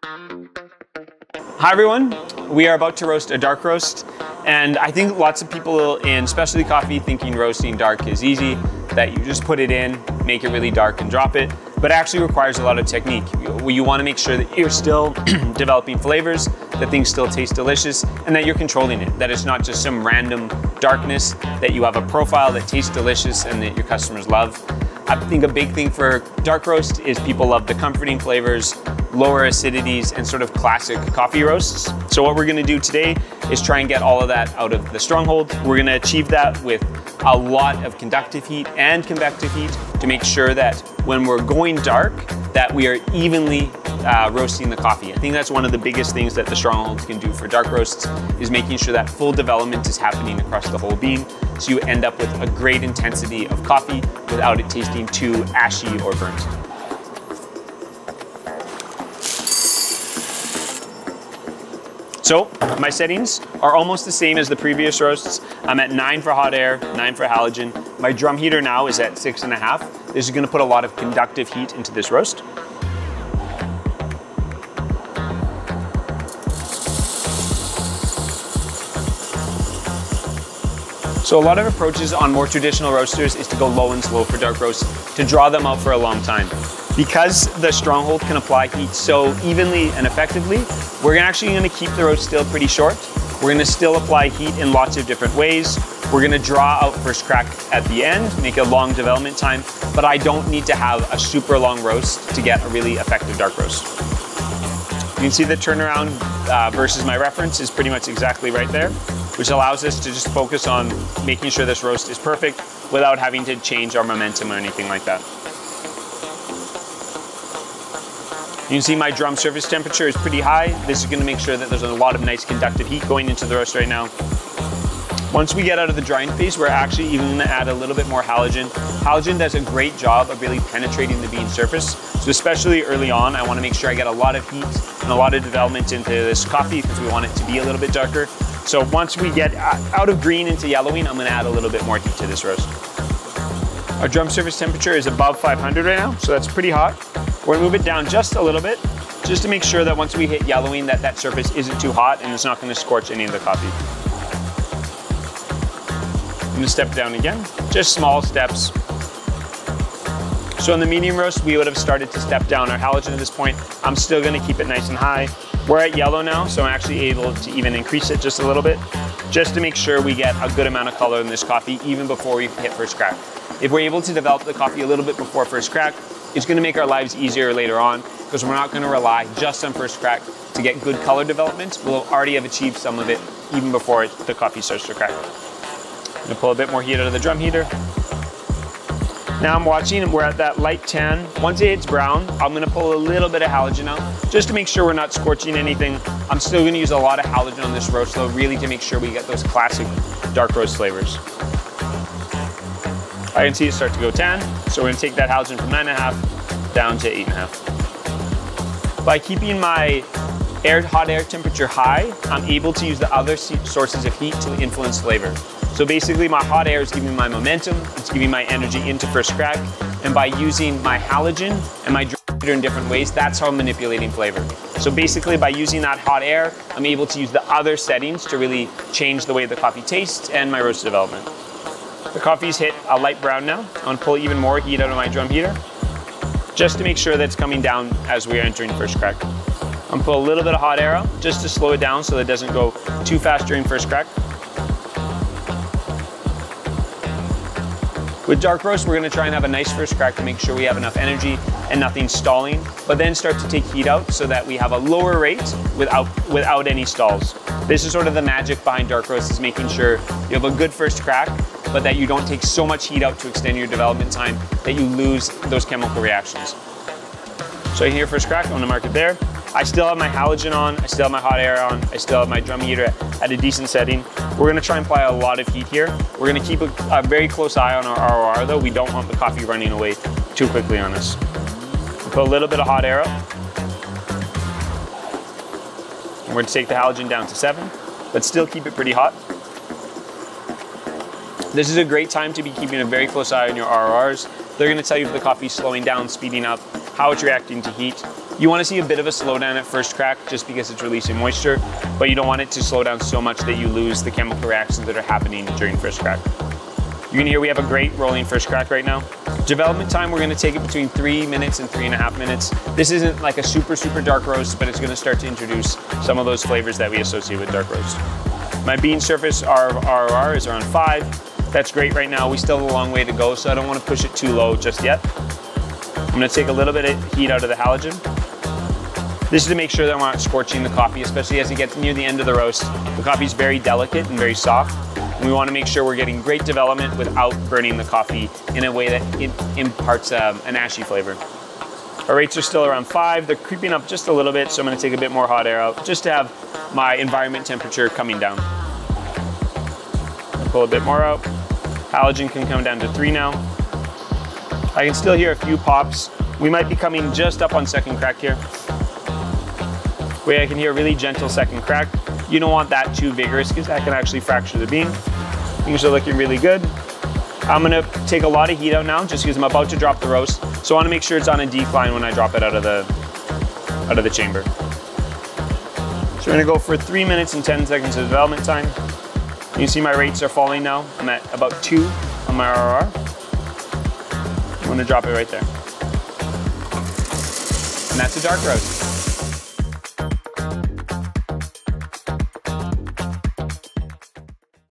Hi everyone, we are about to roast a dark roast, and I think lots of people in specialty coffee thinking roasting dark is easy, that you just put it in, make it really dark and drop it, but it actually requires a lot of technique. You want to make sure that you're still developing flavors, that things still taste delicious, and that you're controlling it, that it's not just some random darkness, that you have a profile that tastes delicious and that your customers love. I think a big thing for dark roast is people love the comforting flavors, lower acidities, and sort of classic coffee roasts. So what we're gonna do today is try and get all of that out of the Stronghold. We're gonna achieve that with a lot of conductive heat and convective heat to make sure that when we're going dark, that we are evenly roasting the coffee. I think that's one of the biggest things that the Strongholds can do for dark roasts, is making sure that full development is happening across the whole bean, so you end up with a great intensity of coffee without it tasting too ashy or burnt. So my settings are almost the same as the previous roasts. I'm at 9 for hot air, 9 for halogen. My drum heater now is at 6.5. This is gonna put a lot of conductive heat into this roast. So a lot of approaches on more traditional roasters is to go low and slow for dark roasts to draw them out for a long time. Because the Stronghold can apply heat so evenly and effectively, we're actually gonna keep the roast still pretty short. We're gonna still apply heat in lots of different ways. We're gonna draw out first crack at the end, make a long development time, but I don't need to have a super long roast to get a really effective dark roast. You can see the turnaround versus my reference is pretty much exactly right there, which allows us to just focus on making sure this roast is perfect without having to change our momentum or anything like that. You can see my drum surface temperature is pretty high. This is gonna make sure that there's a lot of nice conductive heat going into the roast right now. Once we get out of the drying phase, we're actually even gonna add a little bit more halogen. Halogen does a great job of really penetrating the bean surface. So especially early on, I wanna make sure I get a lot of heat and a lot of development into this coffee because we want it to be a little bit darker. So once we get out of green into yellowing, I'm gonna add a little bit more heat to this roast. Our drum surface temperature is above 500 right now, so that's pretty hot. We're gonna move it down just a little bit, just to make sure that once we hit yellowing, that surface isn't too hot and it's not gonna scorch any of the coffee. I'm gonna step down again, just small steps. So in the medium roast, we would have started to step down our halogen at this point. I'm still gonna keep it nice and high. We're at yellow now, so I'm actually able to even increase it just a little bit, just to make sure we get a good amount of color in this coffee even before we hit first crack. If we're able to develop the coffee a little bit before first crack, it's gonna make our lives easier later on, because we're not gonna rely just on first crack to get good color development. We'll already have achieved some of it even before the coffee starts to crack. I'm gonna pull a bit more heat out of the drum heater. Now I'm watching and we're at that light tan. Once it hits brown, I'm gonna pull a little bit of halogen out just to make sure we're not scorching anything. I'm still gonna use a lot of halogen on this roast though, really to make sure we get those classic dark roast flavors. I can see it start to go tan, so we're gonna take that halogen from 9.5 down to 8.5. By keeping my hot air temperature high, I'm able to use the other sources of heat to influence flavor. So basically my hot air is giving me my momentum, it's giving my energy into first crack, and by using my halogen and my drum heater in different ways, that's how I'm manipulating flavor. So basically by using that hot air, I'm able to use the other settings to really change the way the coffee tastes and my roast development. The coffee's hit a light brown now. I'm gonna pull even more heat out of my drum heater, just to make sure that it's coming down as we are entering first crack. I'm gonna pull a little bit of hot air out, just to slow it down so that it doesn't go too fast during first crack. With dark roast, we're gonna try and have a nice first crack to make sure we have enough energy and nothing stalling, but then start to take heat out so that we have a lower rate without any stalls. This is sort of the magic behind dark roast, is making sure you have a good first crack, but that you don't take so much heat out to extend your development time that you lose those chemical reactions. So here, first crack, I'm gonna mark it there. I still have my halogen on, I still have my hot air on, I still have my drum heater at a decent setting. We're gonna try and apply a lot of heat here. We're gonna keep a very close eye on our ROR though. We don't want the coffee running away too quickly on us. We'll put a little bit of hot air up. And we're gonna take the halogen down to 7, but still keep it pretty hot. This is a great time to be keeping a very close eye on your RORs. They're gonna tell you if the coffee's slowing down, speeding up, how it's reacting to heat. You want to see a bit of a slowdown at first crack just because it's releasing moisture, but you don't want it to slow down so much that you lose the chemical reactions that are happening during first crack. You can hear we have a great rolling first crack right now. Development time, we're going to take it between 3 minutes and 3.5 minutes. This isn't like a super dark roast, but it's going to start to introduce some of those flavors that we associate with dark roast. My bean surface ROR is around 5. That's great right now. We still have a long way to go, so I don't want to push it too low just yet. I'm going to take a little bit of heat out of the halogen. This is to make sure that we're not scorching the coffee, especially as it gets near the end of the roast. The coffee is very delicate and very soft. And we want to make sure we're getting great development without burning the coffee in a way that it imparts an ashy flavor. Our rates are still around 5. They're creeping up just a little bit, so I'm going to take a bit more hot air out just to have my environment temperature coming down. Pull a bit more out. Halogen can come down to 3 now. I can still hear a few pops. We might be coming just up on second crack here. Where I can hear a really gentle second crack. You don't want that too vigorous because that can actually fracture the bean. Things are looking really good. I'm gonna take a lot of heat out now just because I'm about to drop the roast. So I wanna make sure it's on a decline when I drop it out of the chamber. So we're gonna go for 3 minutes and 10 seconds of development time. You can see my rates are falling now. I'm at about 2 on my RR. I'm gonna drop it right there. And that's a dark roast.